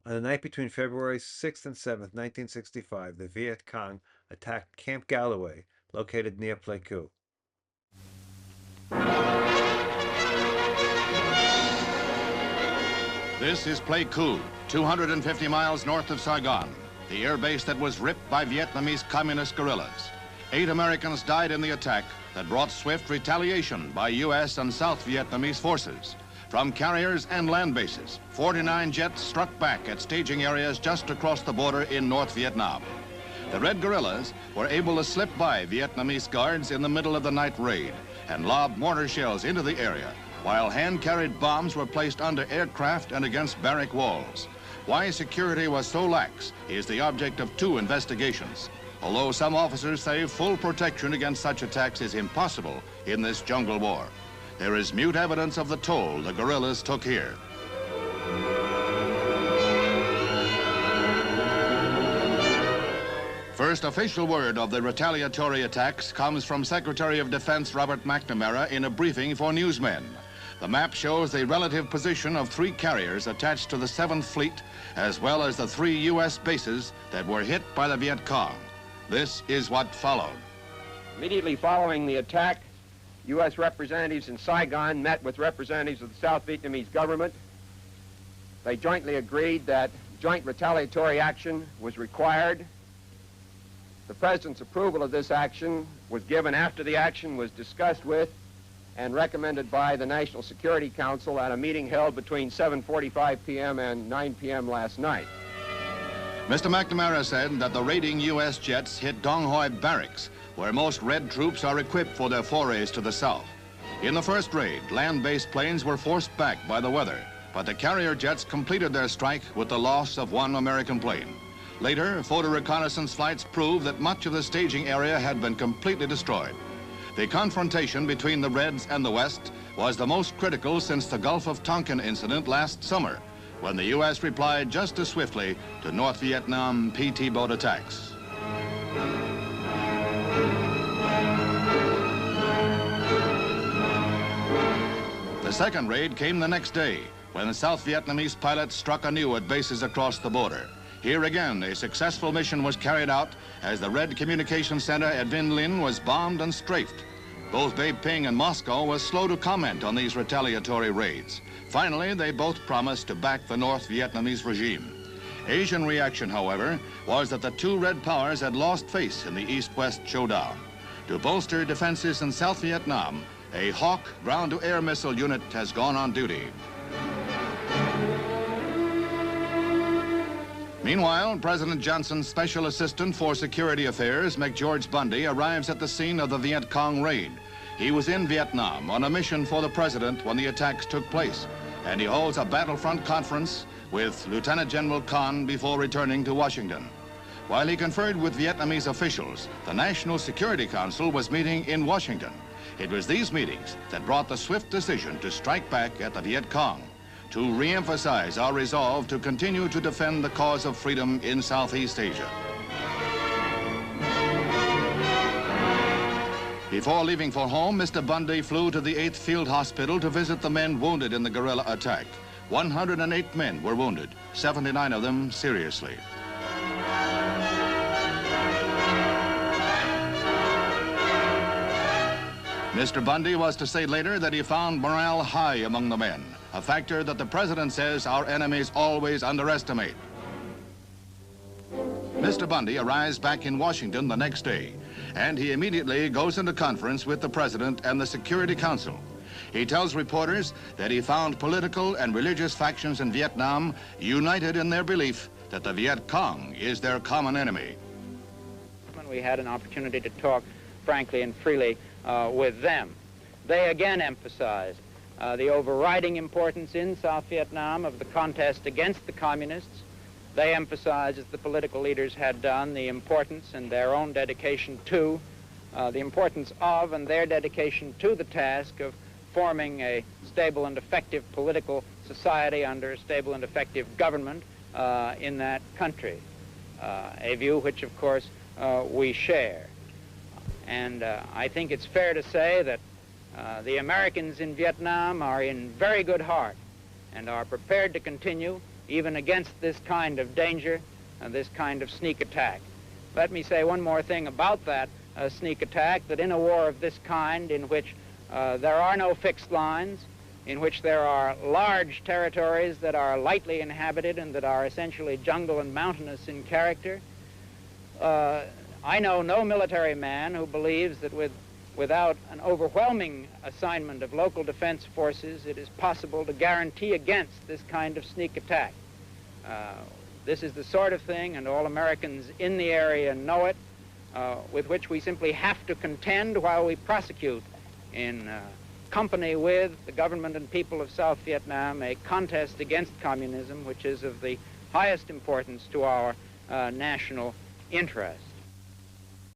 On the night between February 6th and 7th, 1965, the Viet Cong attacked Camp Holloway, located near Pleiku. This is Pleiku, 250 miles north of Saigon, the air base that was ripped by Vietnamese communist guerrillas. 8 Americans died in the attack that brought swift retaliation by U.S. and South Vietnamese forces. From carriers and land bases, 49 jets struck back at staging areas just across the border in North Vietnam. The Red Guerrillas were able to slip by Vietnamese guards in the middle of the night raid and lob mortar shells into the area, while hand-carried bombs were placed under aircraft and against barrack walls. Why security was so lax is the object of 2 investigations, although some officers say full protection against such attacks is impossible in this jungle war. There is mute evidence of the toll the guerrillas took here. First official word of the retaliatory attacks comes from Secretary of Defense Robert McNamara in a briefing for newsmen. The map shows the relative position of 3 carriers attached to the 7th Fleet, as well as the 3 U.S. bases that were hit by the Viet Cong. This is what followed. Immediately following the attack, U.S. representatives in Saigon met with representatives of the South Vietnamese government. They jointly agreed that joint retaliatory action was required. The President's approval of this action was given after the action was discussed with and recommended by the National Security Council at a meeting held between 7:45 p.m. and 9 p.m. last night. Mr. McNamara said that the raiding U.S. jets hit Dong Hoi Barracks, where most Red troops are equipped for their forays to the south. In the first raid, land-based planes were forced back by the weather, but the carrier jets completed their strike with the loss of 1 American plane. Later, photo reconnaissance flights proved that much of the staging area had been completely destroyed. The confrontation between the Reds and the West was the most critical since the Gulf of Tonkin incident last summer, when the U.S. replied just as swiftly to North Vietnam PT boat attacks. The second raid came the next day, when South Vietnamese pilots struck anew at bases across the border. Here again, a successful mission was carried out as the Red Communication Center at Vinh Linh was bombed and strafed. Both Beijing and Moscow were slow to comment on these retaliatory raids. Finally, they both promised to back the North Vietnamese regime. Asian reaction, however, was that the 2 Red powers had lost face in the East-West showdown. To bolster defenses in South Vietnam, a Hawk ground-to-air missile unit has gone on duty. Meanwhile, President Johnson's Special Assistant for Security Affairs, McGeorge Bundy, arrives at the scene of the Viet Cong raid. He was in Vietnam on a mission for the president when the attacks took place, and he holds a battlefront conference with Lieutenant General Con before returning to Washington. While he conferred with Vietnamese officials, the National Security Council was meeting in Washington. It was these meetings that brought the swift decision to strike back at the Viet Cong, to re-emphasize our resolve to continue to defend the cause of freedom in Southeast Asia. Before leaving for home, Mr. Bundy flew to the 8th Field Hospital to visit the men wounded in the guerrilla attack. 108 men were wounded, 79 of them seriously. Mr. Bundy was to say later that he found morale high among the men, a factor that the president says our enemies always underestimate. Mr. Bundy arrives back in Washington the next day, and he immediately goes into conference with the president and the Security Council. He tells reporters that he found political and religious factions in Vietnam united in their belief that the Viet Cong is their common enemy. We had an opportunity to talk frankly and freely with them. They again emphasized the overriding importance in South Vietnam of the contest against the communists. They emphasized, as the political leaders had done, the importance and their own dedication to, the importance of and their dedication to the task of forming a stable and effective political society under a stable and effective government in that country, a view which, of course, we share. And I think it's fair to say that the Americans in Vietnam are in very good heart and are prepared to continue even against this kind of danger and this kind of sneak attack. Let me say one more thing about that sneak attack, that in a war of this kind, in which there are no fixed lines, in which there are large territories that are lightly inhabited and that are essentially jungle and mountainous in character, I know no military man who believes that without an overwhelming assignment of local defense forces, it is possible to guarantee against this kind of sneak attack. This is the sort of thing, and all Americans in the area know it, with which we simply have to contend while we prosecute in company with the government and people of South Vietnam a contest against communism, which is of the highest importance to our national interest.